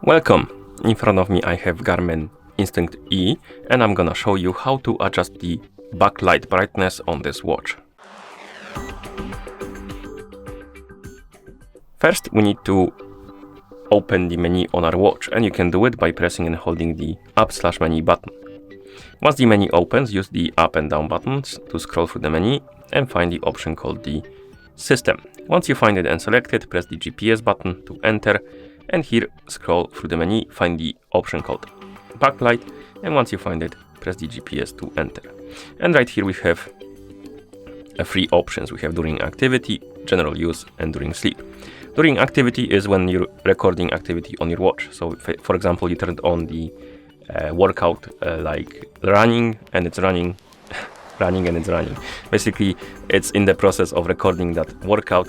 Welcome! In front of me I have GARMIN Instinct E, and I'm gonna show you how to adjust the backlight brightness on this watch. First we need to open the menu on our watch, and you can do it by pressing and holding the up/menu button. Once the menu opens, use the up and down buttons to scroll through the menu and find the option called the system. Once you find it and select it, press the GPS button to enter, and here scroll through the menu, find the option called backlight, and once you find it, press the GPS to enter. And right here we have three options. We have during activity, general use, and during sleep. During activity is when you're recording activity on your watch. So for example, you turned on the workout like running, and it's running running and it's running. Basically it's in the process of recording that workout.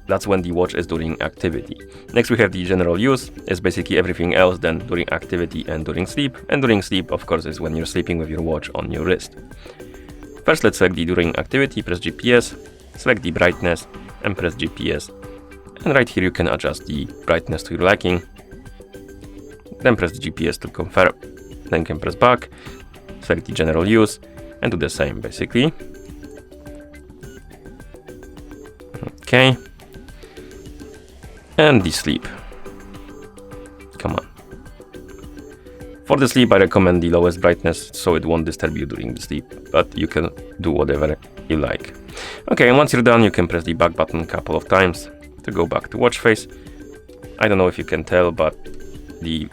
That's when the watch is during activity. Next we have the general use. It's basically everything else than during activity and during sleep. And during sleep, of course, is when you're sleeping with your watch on your wrist. First, let's select the during activity, press GPS, select the brightness, and press GPS. And right here you can adjust the brightness to your liking. Then press the GPS to confirm. Then you can press back, select the general use, and do the same basically. Okay. And the sleep. Come on. For the sleep, I recommend the lowest brightness so it won't disturb you during the sleep, but you can do whatever you like. Okay, and once you're done, you can press the back button a couple of times to go back to watch face. I don't know if you can tell, but the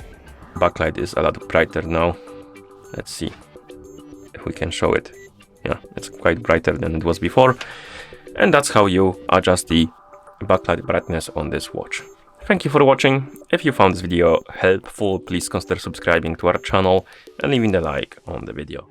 backlight is a lot brighter now. Let's see if we can show it. Yeah, it's quite brighter than it was before. And that's how you adjust the backlight brightness on this watch. Thank you for watching. If you found this video helpful, please consider subscribing to our channel and leaving a like on the video.